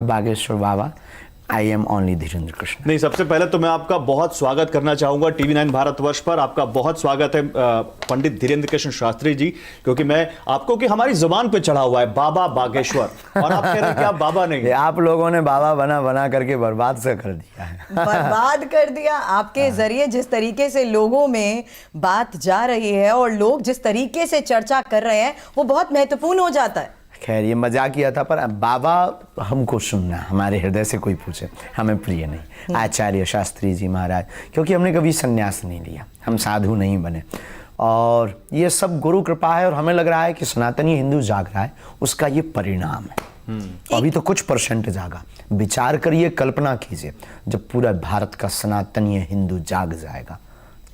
Bageshwar Baba. I am only Dhirendra Krishna. नहीं, सबसे पहले तो मैं आपका बहुत स्वागत करना चाहूंगा टीवी 9 भारतवर्ष पर। आपका बहुत स्वागत है पंडित धीरेन्द्र कृष्ण शास्त्री जी, क्योंकि मैं आपको कि हमारी जुबान पे चढ़ा हुआ है बाबा बागेश्वर, और आप कह रहे हैं कि आप बाबा नहीं। आप लोगों ने बाबा बना बना करके बर्बाद से कर दिया है। बर्बाद कर दिया आपके जरिए। जिस तरीके से लोगों में बात जा रही है और लोग जिस तरीके से चर्चा कर रहे हैं वो बहुत महत्वपूर्ण हो जाता है। खैर, ये मजाक किया था, पर बाबा हमको सुनना, हमारे हृदय से कोई पूछे हमें प्रिय नहीं। आचार्य शास्त्री जी महाराज, क्योंकि हमने कभी संन्यास नहीं लिया, हम साधु नहीं बने, और ये सब गुरु कृपा है। और हमें लग रहा है कि सनातनी हिंदू जाग रहा है, उसका ये परिणाम है। अभी तो कुछ परसेंट जागा। विचार करिए, कल्पना कीजिए, जब पूरा भारत का सनातनी हिंदू जाग जाएगा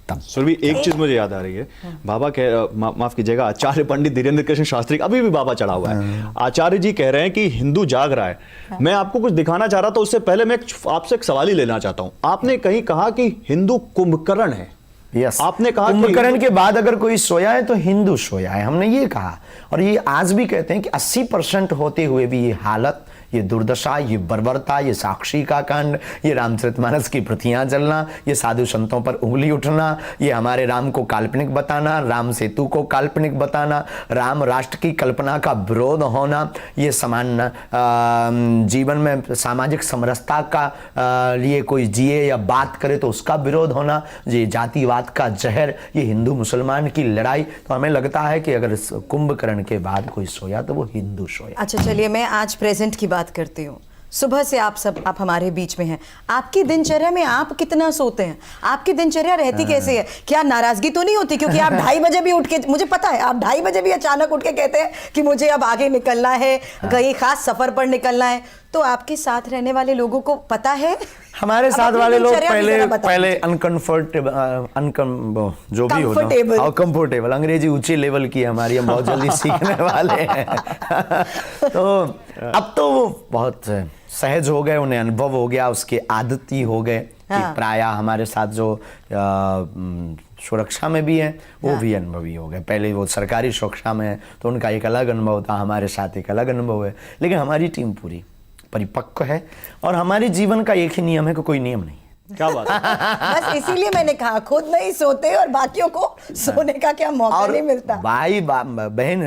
तब। सुरभि, एक चीज मुझे याद आ रही है, बाबा माफ कीजिएगा, आचार्य पंडित धीरेन्द्र कृष्ण शास्त्री, अभी भी बाबा चढ़ा हुआ है। आचार्य जी कह रहे हैं कि हिंदू जाग रहा है। मैं आपको कुछ दिखाना चाह रहा था, उससे पहले मैं आपसे एक सवाल ही लेना चाहता हूं। आपने कहीं कहा कि हिंदू कुंभकर्ण है। यस, आपने कहा कुंभकर्ण के बाद अगर कोई सोया है तो हिंदू सोया है, हमने ये कहा। और ये आज भी कहते हैं कि 80% होते हुए भी ये हालत, ये दुर्दशा, ये बर्बरता, ये साक्षी का कांड, ये रामचरितमानस की प्रतियां जलना, ये साधु संतों पर उंगली उठना, ये हमारे राम को काल्पनिक बताना, राम सेतु को काल्पनिक बताना, राम राष्ट्र की कल्पना का विरोध होना, ये समान जीवन में सामाजिक समरसता का लिए कोई जिए या बात करे तो उसका विरोध होना, ये जातिवाद का जहर, ये हिंदू मुसलमान की लड़ाई। तो हमें लगता है कि अगर कुंभकर्ण के बाद कोई सोया तो वो हिंदू सोया। अच्छा, चलिए मैं आज प्रेजेंट की बात करती हूँ। सुबह से आप हमारे बीच में हैं। आपकी दिनचर्या में आप कितना सोते हैं? आपकी दिनचर्या रहती कैसे है? क्या नाराजगी तो नहीं होती? क्योंकि आप 2:30 बजे भी उठ के, मुझे पता है आप 2:30 बजे भी अचानक उठ के कहते हैं कि मुझे अब आगे निकलना है, कहीं खास सफर पर निकलना है। तो आपके साथ रहने वाले लोगों को पता है? हमारे साथ वाले लोग पहले अनकंफर्टेबल, जो भी होता, कंफर्टेबल, अंग्रेजी ऊंचे लेवल की हमारी, हम बहुत जल्दी सीखने वाले हैं। तो अब तो वो बहुत सहज हो गए, उन्हें अनुभव हो गया, उसके आदती हो गए। प्राय हमारे साथ जो सुरक्षा में भी हैं वो भी अनुभवी हो गए। पहले वो सरकारी सुरक्षा में है तो उनका एक अलग अनुभव था, हमारे साथ एक अलग अनुभव है। लेकिन हमारी टीम पूरी परिपक्व है और हमारे जीवन का एक ही नियम है कि कोई नियम नहीं। क्या बात है? बस इसीलिए मैंने कहा खुद नहीं सोते और बाकियों को सोने का क्या मौका नहीं मिलता। भाई बहन,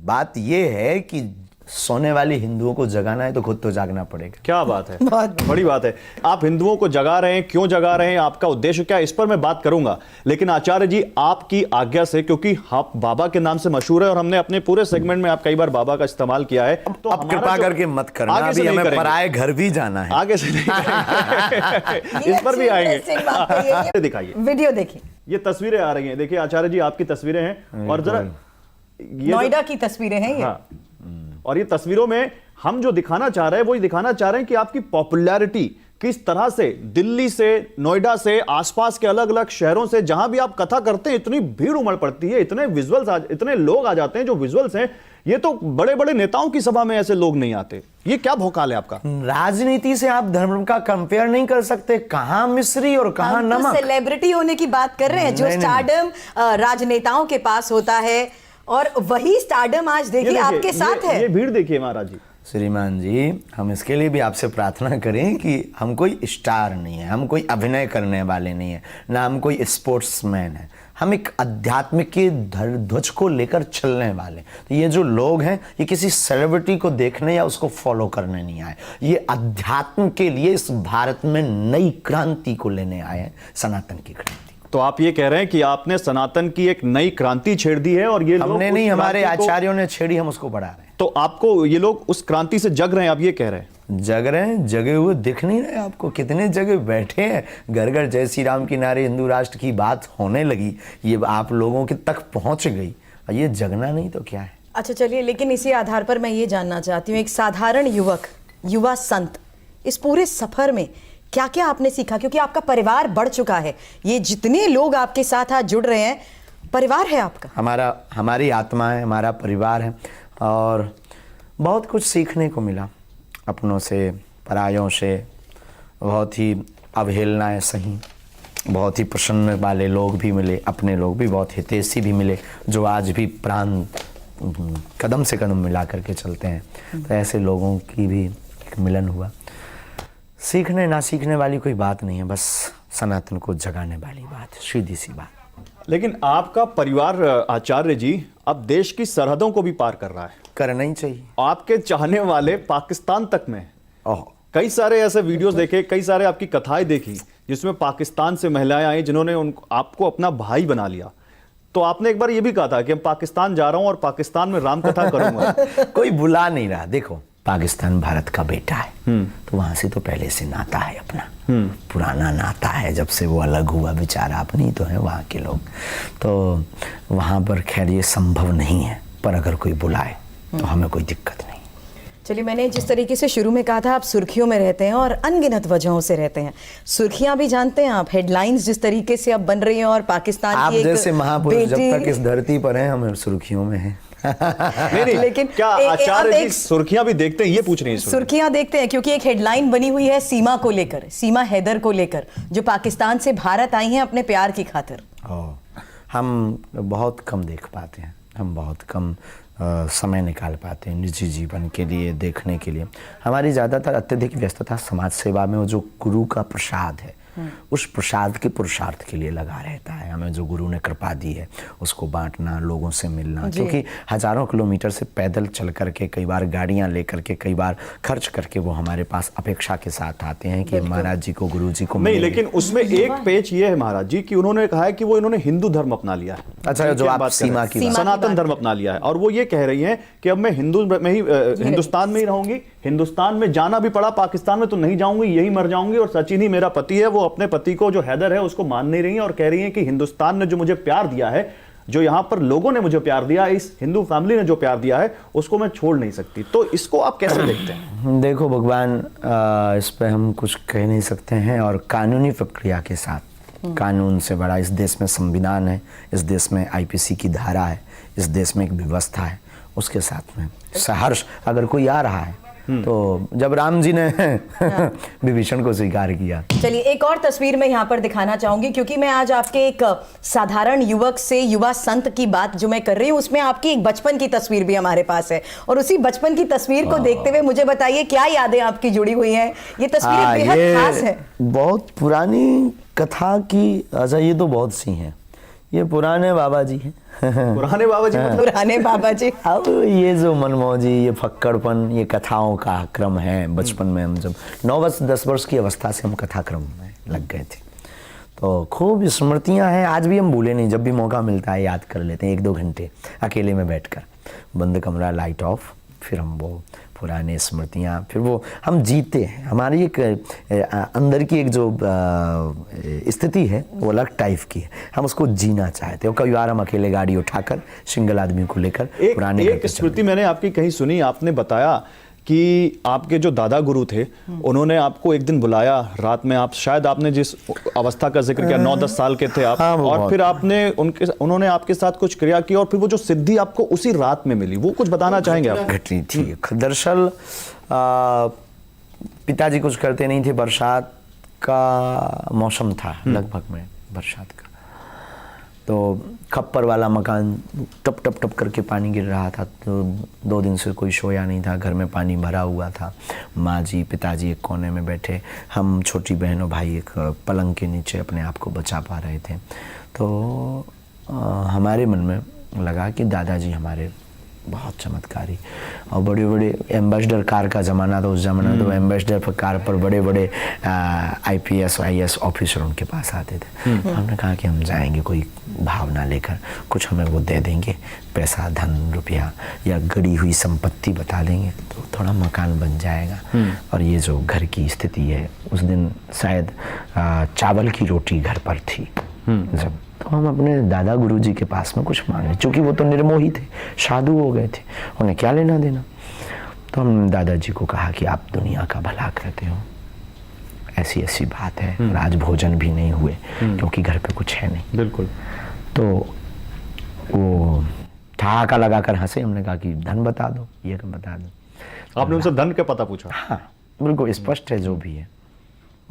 बात ये है कि सोने वाले हिंदुओं को जगाना है तो खुद तो जागना पड़ेगा। क्या बात है, बहुत बड़ी बात है। आप हिंदुओं को जगा रहे हैं, क्यों जगा रहे हैं, आपका उद्देश्य क्या है, इस पर मैं बात करूंगा। लेकिन आचार्य जी, आपकी आज्ञा से, क्योंकि आप बाबा के नाम से मशहूर है और हमने अपने पूरे सेगमेंट में आप कई बार बाबा का इस्तेमाल किया है, तो अब कृपा करके मत करना, अभी हमें पराए घर भी जाना है, आगे से नहीं करेंगे। इस पर भी आएंगे। दिखाइए, वीडियो देखिए, ये तस्वीरें आ रही हैं। देखिए आचार्य जी, आपकी तस्वीरें हैं और जरा नोएडा की तस्वीरें हैं ये। हाँ। और ये तस्वीरों में हम जो दिखाना चाह रहे हैं वो ये दिखाना चाह रहे हैं कि आपकी पॉपुलैरिटी किस तरह से दिल्ली से, नोएडा से, आसपास के अलग अलग शहरों से, जहां भी आप कथा करते हैं इतनी भीड़ उमड़ पड़ती है, इतने विजुअल्स, इतने लोग आ जाते हैं। जो विजुअल्स हैं, ये तो बड़े बड़े नेताओं की सभा में ऐसे लोग नहीं आते। ये क्या भौकाल है आपका? राजनीति से आप धर्म का कंपेयर नहीं कर सकते। कहां मिस्री और कहां नमक। सेलिब्रिटी होने की बात कर रहे हैं, जो स्टारडम राजनेताओं के पास होता है, और वही स्टारडम आज देखिए आपके साथ है। ये भीड़ देखिए महाराज जी। श्रीमान जी, हम इसके लिए भी आपसे प्रार्थना करें कि हम कोई स्टार नहीं है, हम कोई अभिनय करने वाले नहीं है, ना हम कोई स्पोर्ट्समैन है। हम एक आध्यात्मिक की ध्वज को लेकर चलने वाले। तो ये जो लोग हैं, ये किसी सेलिब्रिटी को देखने या उसको फॉलो करने नहीं आए, ये अध्यात्म के लिए इस भारत में नई क्रांति को लेने आए हैं, सनातन की क्रांति। तो आप ये कह रहे हैं कि आपने सनातन की एक नई क्रांति छेड़ दी है, और ये हमने नहीं, हमारे आचार्यों ने छेड़ी, हम उसको बढ़ा रहे हैं। तो आपको ये लोग उस क्रांति से जग रहे हैं, आप ये कह रहे हैं? जग रहे हैं, जगे हुए दिख नहीं रहे आपको? कितने जगह बैठे हैं, घर घर जय श्री राम की नारे, हिंदू राष्ट्र की बात होने लगी, ये आप लोगों के तक पहुंच गई। ये जगना नहीं तो क्या है? अच्छा चलिए, लेकिन इसी आधार पर मैं ये जानना चाहती हूँ, एक साधारण युवक, युवा संत, इस पूरे सफर में क्या क्या आपने सीखा? क्योंकि आपका परिवार बढ़ चुका है, ये जितने लोग आपके साथ आज जुड़ रहे हैं, परिवार है आपका। हमारी आत्मा है, हमारा परिवार है, और बहुत कुछ सीखने को मिला अपनों से, परायों से। बहुत ही अवहेलनाएं सही, बहुत ही प्रसन्न वाले लोग भी मिले, अपने लोग भी बहुत हितैषी भी मिले, जो आज भी प्राण कदम से कदम मिला करके चलते हैं। तो ऐसे लोगों की भी एक एक मिलन हुआ। सीखने ना सीखने वाली कोई बात नहीं है, बस सनातन को जगाने वाली बात है, सीधी सी बात। लेकिन आपका परिवार आचार्य जी अब देश की सरहदों को भी पार कर रहा है, करना ही चाहिए। आपके चाहने वाले पाकिस्तान तक में। ओह, कई सारे ऐसे वीडियोस देखे, कई सारे आपकी कथाएं देखी जिसमें पाकिस्तान से महिलाएं आई जिन्होंने आपको अपना भाई बना लिया। तो आपने एक बार ये भी कहा था कि मैं पाकिस्तान जा रहा हूं और पाकिस्तान में राम कथा करूंगा। कोई बुला नहीं रहा। देखो, पाकिस्तान भारत का बेटा है, तो वहां से तो पहले से नाता है अपना, पुराना नाता है, जब से वो अलग हुआ बेचारा। अपनी तो है वहां के लोग, तो वहां पर खैर ये संभव नहीं है, पर अगर कोई बुलाए तो हमें कोई दिक्कत नहीं। चलिए, मैंने जिस तरीके से शुरू में कहा था, आप सुर्खियों में रहते हैं और अनगिनत वजहों से रहते हैं। सुर्खियां भी जानते हैं आप, हेडलाइंस जिस तरीके से अब बन रही हैं, और पाकिस्तान आप की एक जैसे महापुरुष जब बेटी- तक इस धरती पर हैं, हम सुर्खियों में हैं। नहीं, लेकिन क्या आचार्य जी सुर्खियां भी देखते हैं, ये पूछ रही हैं? सुर्खियां देखते हैं क्योंकि एक हेडलाइन बनी हुई है सीमा को लेकर, सीमा हैदर को लेकर, जो पाकिस्तान से भारत आई हैं अपने प्यार की खातिर। हम बहुत कम देख पाते हैं, हम बहुत कम समय निकाल पाते हैं निजी जीवन के लिए, देखने के लिए। हमारी ज़्यादातर अत्यधिक व्यस्तता समाज सेवा में, वो जो गुरु का प्रसाद है, उस प्रसाद के पुरुषार्थ के लिए लगा रहता है। हमें जो गुरु ने कृपा दी है उसको बांटना, लोगों से मिलना, क्योंकि हजारों किलोमीटर से पैदल चल करके, कई बार गाड़ियां लेकर के, कई बार खर्च करके वो हमारे पास अपेक्षा के साथ आते हैं कि महाराज जी को, गुरु जी को नहीं। लेकिन उसमें एक पेच ये है महाराज जी कि उन्होंने कहा है कि वो इन्होंने हिंदू धर्म अपना लिया है। अच्छा, जो आप सीमा की बात, सनातन धर्म अपना लिया है, और वो ये कह रही हैं कि अब मैं हिंदुस्तान में ही रहूंगी, हिंदुस्तान में जाना भी पड़ा, पाकिस्तान में तो नहीं जाऊंगी, यही मर जाऊंगी। और सचिन ही मेरा पति है, वो अपने पति को जो हैदर है उसको मान नहीं रही है और कह रही है कि हिंदुस्तान ने जो मुझे प्यार दिया है, जो यहां पर लोगों ने मुझे प्यार दिया, इस हिंदू फैमिली ने जो प्यार दिया है, उसको मैं छोड़ नहीं सकती। तो इसको आप कैसे देखते हैं? देखो भगवान, इस पे हम कुछ कह नहीं सकते हैं, और कानूनी प्रक्रिया के साथ, कानून से बड़ा इस देश में संविधान है, इस देश में आईपीसी की धारा है, इस देश में एक व्यवस्था है, उसके साथ में सहर्ष अगर कोई आ रहा है, तो जब राम जी ने विभीषण को स्वीकार किया। चलिए, एक और तस्वीर मैं यहाँ पर दिखाना चाहूंगी, क्योंकि मैं आज आपके एक साधारण युवक से युवा संत की बात जो मैं कर रही हूँ, उसमें आपकी एक बचपन की तस्वीर भी हमारे पास है, और उसी बचपन की तस्वीर को देखते हुए मुझे बताइए क्या यादें आपकी जुड़ी हुई हैं। ये तस्वीर बेहद खास है। बहुत पुरानी कथा की, अच्छा ये तो बहुत सी हैं, ये पुराने बाबा जी हैं। पुराने बाबा जी, पुराने बाबा जी। अब ये जो मनमौजी, ये फक्कड़पन, ये कथाओं का क्रम है। बचपन में हम जब 9-10 वर्ष की अवस्था से हम कथा क्रम में लग गए थे, तो खूब स्मृतियां हैं, आज भी हम भूले नहीं। जब भी मौका मिलता है याद कर लेते हैं, 1-2 घंटे अकेले में बैठकर, बंद कमरा, लाइट ऑफ, फिर हम वो पुराने स्मृतियाँ, फिर वो हम जीते हैं। हमारी एक अंदर की एक जो स्थिति है वो अलग टाइप की है, हम उसको जीना चाहते हैं। कई बार हम अकेले गाड़ी उठाकर, सिंगल आदमी को लेकर पुराने एक स्मृति मैंने आपकी कहीं सुनी, आपने बताया कि आपके जो दादा गुरु थे, उन्होंने आपको एक दिन बुलाया रात में, आप शायद आपने जिस अवस्था का जिक्र किया 9-10 साल के थे आप, और फिर आपने उन्होंने आपके साथ कुछ क्रिया की, और फिर वो जो सिद्धि आपको उसी रात में मिली, वो कुछ बताना चाहेंगे आप? घटनी थी। दरअसल पिताजी कुछ करते नहीं थे, बरसात का मौसम था लगभग में, बरसात का, तो खप्पर वाला मकान, टप टप टप करके पानी गिर रहा था, तो 2 दिन से कोई सोया नहीं था, घर में पानी भरा हुआ था। माँ जी, पिताजी एक कोने में बैठे, हम छोटी बहन और भाई एक पलंग के नीचे अपने आप को बचा पा रहे थे। तो हमारे मन में लगा कि दादाजी हमारे बहुत चमत्कारी, और बड़े बड़े एम्बेसडर कार का ज़माना था उस ज़माने में, तो एम्बेसडर कार पर बड़े बड़े IPS IAS ऑफिसर उनके पास आते थे। हमने कहा कि हम जाएंगे कोई भावना लेकर, कुछ हमें वो दे देंगे, पैसा, धन, रुपया या गड़ी हुई संपत्ति बता देंगे तो थोड़ा मकान बन जाएगा। और ये जो घर की स्थिति है, उस दिन शायद चावल की रोटी घर पर थी जब, तो हम अपने दादा गुरुजी के पास में कुछ मांगे, क्योंकि वो तो निर्मोही थे, साधु हो गए थे, उन्हें क्या लेना देना। तो हमने दादाजी को कहा कि आप दुनिया का भला करते हो, ऐसी ऐसी बात है, और आज भोजन भी नहीं हुए क्योंकि घर पे कुछ है नहीं। बिल्कुल। तो वो ठहाका लगाकर हंसे। हमने कहा कि धन बता दो, ये बता दो। आपने उनसे धन का पता पूछा? हाँ, बिल्कुल स्पष्ट है जो भी है।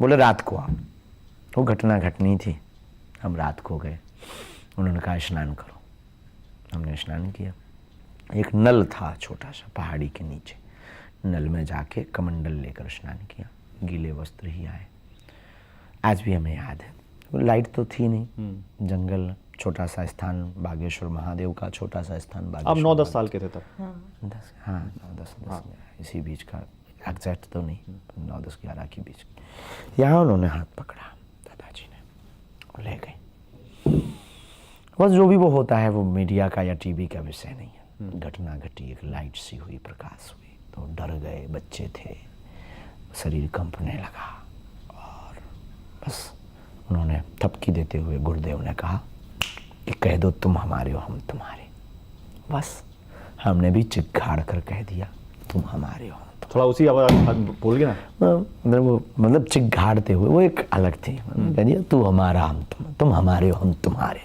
बोले रात को आप, वो घटना घटनी थी, हम रात को गए, उन्होंने कहा स्नान करो, हमने स्नान किया। एक नल था छोटा सा पहाड़ी के नीचे, नल में जाके कमंडल लेकर स्नान किया, गीले वस्त्र ही आए। आज भी हमें याद है, लाइट तो थी नहीं, जंगल, छोटा सा स्थान बागेश्वर महादेव का, छोटा सा स्थान आप बागेश्वर। 9-10 साल के थे तब? 10, हाँ 9-10 इसी बीच का, एग्जैक्ट तो नहीं, 9-10-11 के बीच। यहाँ उन्होंने हाथ पकड़ा दादाजी ने और ले गए। बस जो भी वो होता है वो मीडिया का या टीवी का विषय नहीं है। घटना घटी, एक लाइट सी हुई, प्रकाश हुई, तो डर गए, बच्चे थे, शरीर कंपने लगा और बस उन्होंने थपकी देते हुए गुरुदेव ने कहा कि कह दो तुम हमारे हो, हम तुम्हारे। बस हमने भी चिघाड़ कर कह दिया तुम हमारे हो। थोड़ा उसी आवाज बोल गए ना? मतलब चिघाड़ते हुए, वो एक अलग थी। कह दिया तू हमारा, हम तुम हमारे हो, हम तुम्हारे।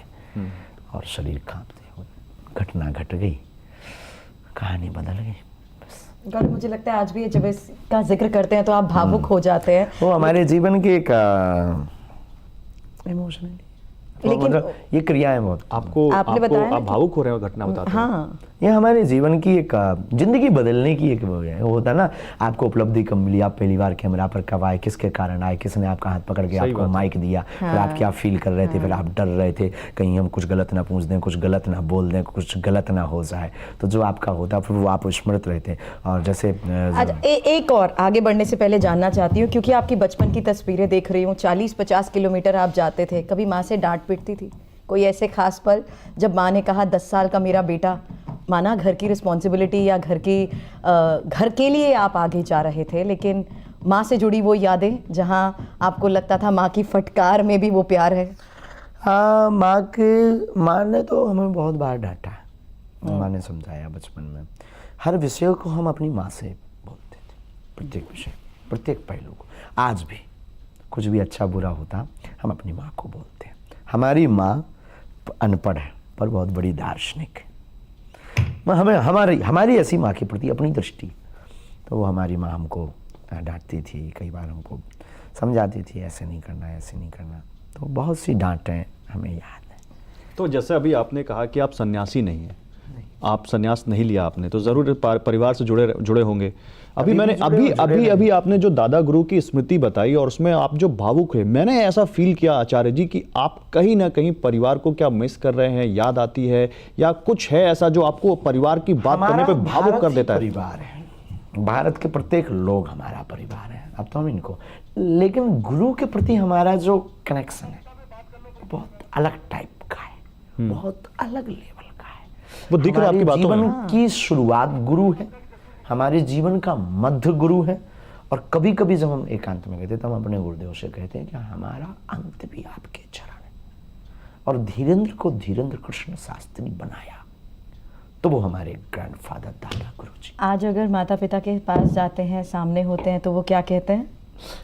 और शरीर कांपते हुए घटना घट गई, कहानी बदल गई। गौरव, मुझे लगता है आज भी जब इसका जिक्र करते हैं तो आप भावुक हो जाते हैं। वो हमारे जीवन की एक इमोशनली, लेकिन मतलब ये क्रियाएं बहुत आपने बताया ना आप भावुक हो रहे हो घटना बताते हैं। हाँ, ये हमारे जीवन की एक जिंदगी बदलने की एक वो है। वो होता है ना, आपको उपलब्धि कब मिली, आप पहली बार कैमरा पर कब आए, किसके कारण आए, किसने आपका हाथ पकड़ के आपको माइक दिया, फिर आप क्या फील कर रहे थे, फिर आप डर रहे थे कहीं हम कुछ गलत ना पूछ दें, कुछ गलत ना बोल दें, कुछ गलत ना हो जाए। तो जो आपका होता फिर वो आप स्मृत रहते। और जैसे अच्छा, एक और आगे बढ़ने से पहले जानना चाहती हूँ, क्योंकि आपकी बचपन की तस्वीरें देख रही हूँ, 40-50 किलोमीटर आप जाते थे, कभी माँ से डांट पिटती थी? कोई ऐसे खास पल जब माँ ने कहा 10 साल का मेरा बेटा, माना घर की रिस्पॉन्सिबिलिटी या घर के लिए आप आगे जा रहे थे, लेकिन माँ से जुड़ी वो यादें जहाँ आपको लगता था माँ की फटकार में भी वो प्यार है? हाँ, माँ ने तो हमें बहुत बार डांटा। माँ ने समझाया बचपन में, हर विषय को हम अपनी माँ से बोलते थे, प्रत्येक विषय, प्रत्येक पहलू को। आज भी कुछ भी अच्छा बुरा होता हम अपनी माँ को बोलते हैं। हमारी माँ अनपढ़ है पर बहुत बड़ी दार्शनिक है। हमें हमारी ऐसी माँ के प्रति अपनी दृष्टि, तो वो हमारी माँ हमको डांटती थी, कई बार हमको समझाती थी ऐसे नहीं करना, ऐसे नहीं करना। तो बहुत सी डांटें हमें याद है। तो जैसे अभी आपने कहा कि आप सन्यासी नहीं हैं, आप सन्यास नहीं लिया आपने, तो जरूर परिवार से जुड़े होंगे। अभी आपने जो दादा गुरु की स्मृति बताई और उसमें आप जो भावुक है, मैंने ऐसा फील किया आचार्य जी कि आप कहीं ना कहीं परिवार को क्या मिस कर रहे हैं, याद आती है, या कुछ है ऐसा जो आपको परिवार की बात करने पे भावुक कर देता है? परिवार है, भारत के प्रत्येक लोग हमारा परिवार है। अब तो हम इनको, लेकिन गुरु के प्रति हमारा जो कनेक्शन है बहुत अलग टाइप का है, बहुत अलग लेवल का है। वो दिख रहा है आपकी बातों में। जीवन की शुरुआत गुरु है, हमारे जीवन का मध्य गुरु है, और कभी कभी जब हम एकांत में कहते हैं तो हम अपने गुरुदेव से कहते हैं कि हमारा अंत भी आपके चरण है। और धीरेन्द्र को धीरेन्द्र कृष्ण शास्त्री बनाया तो वो हमारे ग्रैंडफादर दादा गुरु जी। आज अगर माता पिता के पास जाते हैं, सामने होते हैं, तो वो क्या कहते हैं?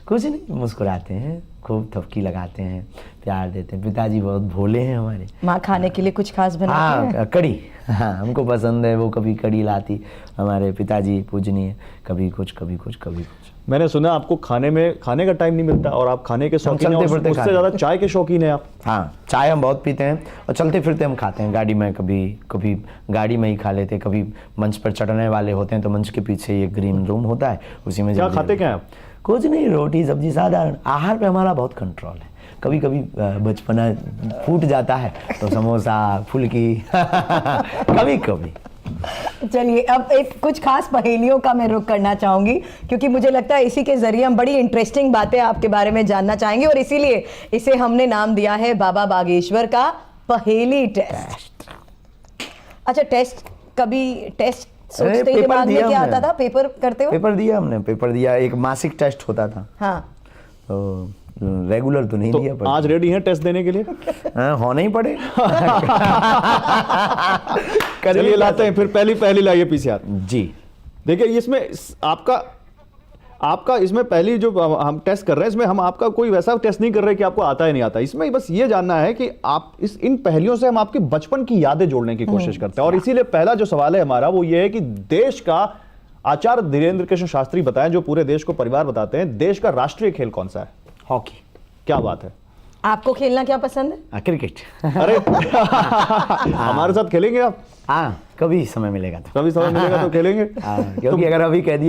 कुछ नहीं, मुस्कुराते हैं, खूब थपकी लगाते हैं, प्यार देते हैं। पिताजी बहुत भोले हैं हमारे। माँ खाने के लिए कुछ खास बनाती है? हाँ, कड़ी, हाँ हमको पसंद है, वो कभी कड़ी लाती। हमारे पिताजी पूजनीय, कभी कुछ कभी कुछ कभी कुछ। मैंने सुना आपको खाने का टाइम नहीं मिलता और आप खाने के शौकीन हैं, उससे ज्यादा चाय के शौकीन हैं आप। हाँ, चाय हम बहुत पीते हैं और चलते फिरते हम खाते हैं। गाड़ी में कभी गाड़ी में ही खा लेते, कभी मंच पर चढ़ने वाले होते हैं तो मंच के पीछे एक ग्रीन रूम होता है, उसी में क्या खाते क्या आप? कुछ नहीं, रोटी सब्जी साधारण। आहार पे हमारा बहुत कंट्रोल है। कभी कभी बचपना फूट जाता है तो समोसा, फुल्की कभी कभी। चलिए, अब एक कुछ खास पहेलियों का मैं रुख करना चाहूंगी, क्योंकि मुझे लगता है इसी के जरिए हम बड़ी इंटरेस्टिंग बातें आपके बारे में जानना चाहेंगे, और इसीलिए इसे हमने नाम दिया है बाबा बागेश्वर का पहेली टेस्ट। अच्छा, कभी टेस्ट सोचते ही दिमाग में क्या आता था पेपर करते हो? पेपर दिया, एक मासिक टेस्ट होता था। हाँ, तो रेगुलर तो नहीं दिया, पर आज रेडी हैं टेस्ट देने के लिए? होना ही पड़े। चलिए लाते हैं, फिर पहली लाइए पीसीआर जी। देखिए, इसमें आपका इसमें पहली जो हम टेस्ट कर रहे हैं, इसमें हम आपका कोई वैसा टेस्ट नहीं कर रहे कि आपको आता है नहीं आता। इसमें बस ये जानना है कि आप इन पहेलियों से हम आपके बचपन की यादें जोड़ने की कोशिश करते हैं। और इसीलिए पहला जो सवाल है हमारा वो ये है कि देश का, आचार्य धीरेन्द्र कृष्ण शास्त्री बताएं, जो पूरे देश को परिवार बताते हैं, देश का राष्ट्रीय खेल कौन सा है? हॉकी। क्या बात है, आपको खेलना क्या पसंद है? क्रिकेट। अरे हमारे साथ खेलेंगे आप? हाँ, कभी समय मिलेगा तो खेलेंगे। क्योंकि अगर अभी कह दिया